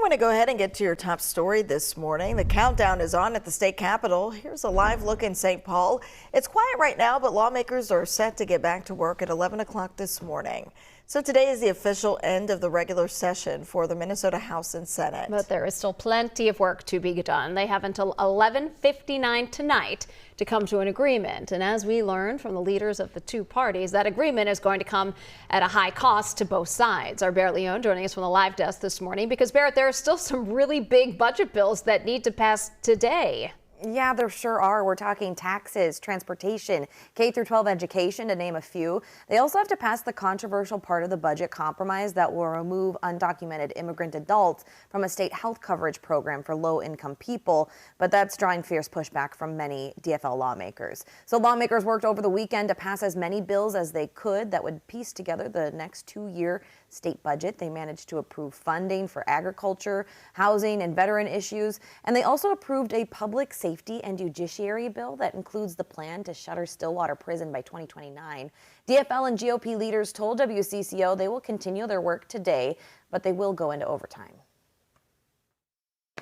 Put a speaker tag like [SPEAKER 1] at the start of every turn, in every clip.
[SPEAKER 1] want to go ahead and get to your top story this morning. The countdown is on at the state capitol. Here's a live look in St. Paul. It's quiet right now, but lawmakers are set to get back to work at 11 o'clock this morning. So today is the official end of the regular session for the Minnesota House and Senate.
[SPEAKER 2] But there is still plenty of work to be done. They have until 11:59 tonight to come to an agreement. And as we learned from the leaders of the two parties, that agreement is going to come at a high cost to both sides. Our Barrett Leone joining us from the live desk this morning because, Barrett, there are still some really big budget bills that need to pass today.
[SPEAKER 3] Yeah, there sure are. We're talking taxes, transportation, K-12 education, to name a few. They also have to pass the controversial part of the budget compromise that will remove undocumented immigrant adults from a state health coverage program for low-income people. But that's drawing fierce pushback from many DFL lawmakers. So lawmakers worked over the weekend to pass as many bills as they could that would piece together the next two-year state budget. They managed to approve funding for agriculture, housing, and veteran issues. And they also approved a public safety and judiciary bill that includes the plan to shutter Stillwater Prison by 2029. DFL and GOP leaders told WCCO they will continue their work today, but they will go into overtime.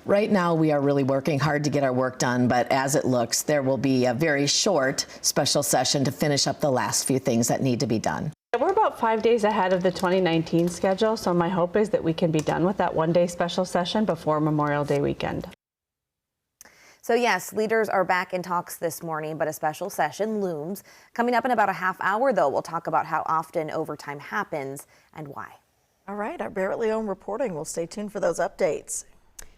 [SPEAKER 4] Right now, we are really working hard to get our work done, but as it looks, there will be a very short special session to finish up the last few things that need to be done.
[SPEAKER 5] We're about 5 days ahead of the 2019 schedule, so my hope is that we can be done with that one-day special session before Memorial Day weekend.
[SPEAKER 3] So yes, leaders are back in talks this morning, but a special session looms. Coming up in about a half hour, though, we'll talk about how often overtime happens and why.
[SPEAKER 1] All right, our Barrett Leone reporting. We'll stay tuned for those updates.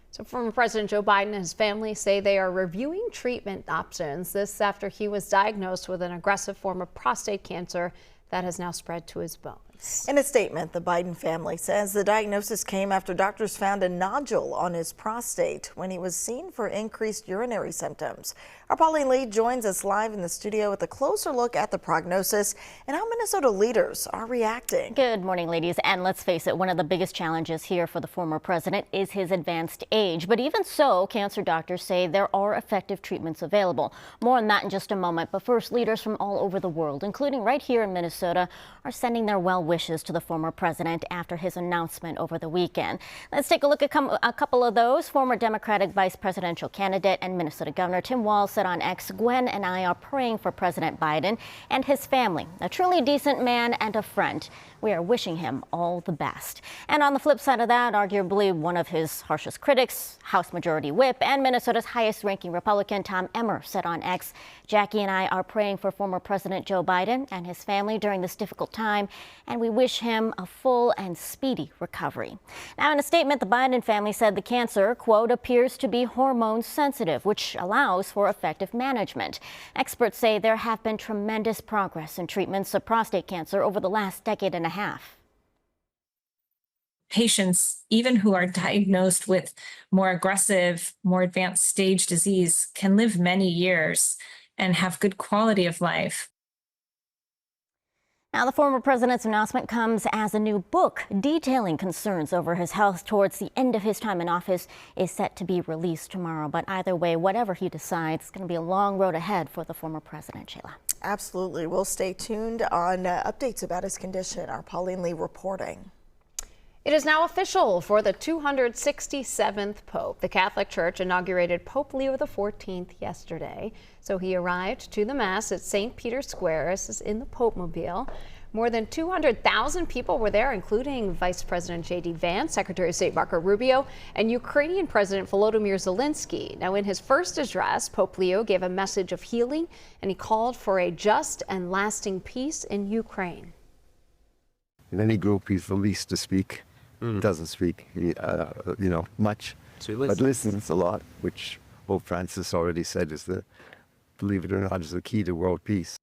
[SPEAKER 2] So former President Joe Biden and his family say they are reviewing treatment options. This after he was diagnosed with an aggressive form of prostate cancer that has now spread to his bones.
[SPEAKER 1] In a statement, the Biden family says the diagnosis came after doctors found a nodule on his prostate when he was seen for increased urinary symptoms. Our Pauline Lee joins us live in the studio with a closer look at the prognosis and how Minnesota leaders are reacting.
[SPEAKER 6] Good morning, ladies. And let's face it, one of the biggest challenges here for the former president is his advanced age. But even so, cancer doctors say there are effective treatments available. More on that in just a moment. But first, leaders from all over the world, including right here in Minnesota, are sending their well wishes to the former president after his announcement over the weekend. Let's take a look at a couple of those. Former Democratic vice presidential candidate and Minnesota Governor Tim Walz said on X, "Gwen and I are praying for President Biden and his family. A truly decent man and a friend. We are wishing him all the best." And on the flip side of that, arguably one of his harshest critics, House Majority Whip and Minnesota's highest-ranking Republican Tom Emmer said on X, "Jackie and I are praying for former President Joe Biden and his family during this difficult time, and we wish him a full and speedy recovery." Now, in a statement, the Biden family said the cancer, quote, appears to be hormone sensitive, which allows for effective management. Experts say there have been tremendous progress in treatments of prostate cancer over the last decade and a half.
[SPEAKER 7] Patients, even who are diagnosed with more aggressive, more advanced stage disease, can live many years and have good quality of life.
[SPEAKER 6] Now, the former president's announcement comes as a new book detailing concerns over his health towards the end of his time in office is set to be released tomorrow. But either way, whatever he decides, it's going to be a long road ahead for the former president, Shayla.
[SPEAKER 1] Absolutely. We'll stay tuned on updates about his condition. Our Pauline Lee reporting.
[SPEAKER 2] It is now official for the 267th Pope. The Catholic Church inaugurated Pope Leo XIV yesterday. So he arrived to the Mass at St. Peter's Square. This is in the Pope Mobile. More than 200,000 people were there, including Vice President J.D. Vance, Secretary of State Marco Rubio, and Ukrainian President Volodymyr Zelensky. Now, in his first address, Pope Leo gave a message of healing, and he called for a just and lasting peace in Ukraine.
[SPEAKER 8] In any group, he's the least to speak. Doesn't speak, much, but listens a lot, which Pope Francis already said is believe it or not, is the key to world peace.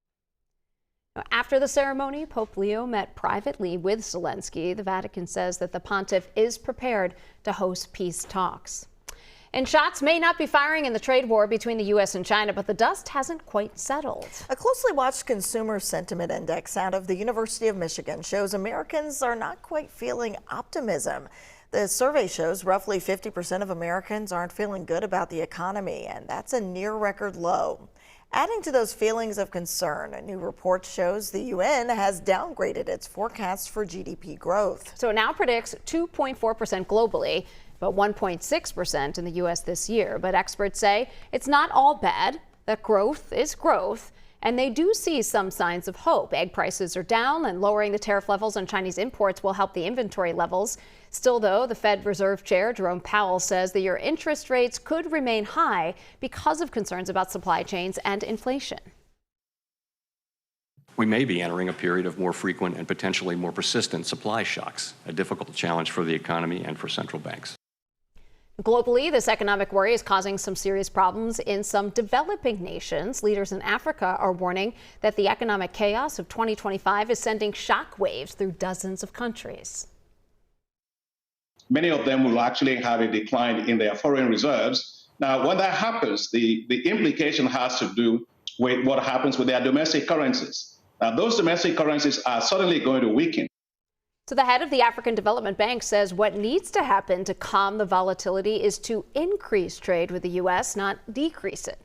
[SPEAKER 2] After the ceremony, Pope Leo met privately with Zelensky. The Vatican says that the pontiff is prepared to host peace talks. And shots may not be firing in the trade war between the U.S. and China, but the dust hasn't quite settled.
[SPEAKER 1] A closely watched consumer sentiment index out of the University of Michigan shows Americans are not quite feeling optimism. The survey shows roughly 50% of Americans aren't feeling good about the economy, and that's a near record low. Adding to those feelings of concern, a new report shows the UN has downgraded its forecast for GDP growth.
[SPEAKER 2] So it now predicts 2.4% globally. but 1.6% in the U.S. this year. But experts say it's not all bad, that growth is growth, and they do see some signs of hope. Egg prices are down, and lowering the tariff levels on Chinese imports will help the inventory levels. Still, though, the Fed Reserve Chair Jerome Powell says the year interest rates could remain high because of concerns about supply chains and inflation.
[SPEAKER 9] We may be entering a period of more frequent and potentially more persistent supply shocks, a difficult challenge for the economy and for central banks.
[SPEAKER 2] Globally, this economic worry is causing some serious problems in some developing nations. Leaders in Africa are warning that the economic chaos of 2025 is sending shockwaves through dozens of countries.
[SPEAKER 10] Many of them will actually have a decline in their foreign reserves. Now, when that happens, the implication has to do with what happens with their domestic currencies. Now, those domestic currencies are suddenly going to weaken.
[SPEAKER 2] So the head of the African Development Bank says what needs to happen to calm the volatility is to increase trade with the U.S., not decrease it.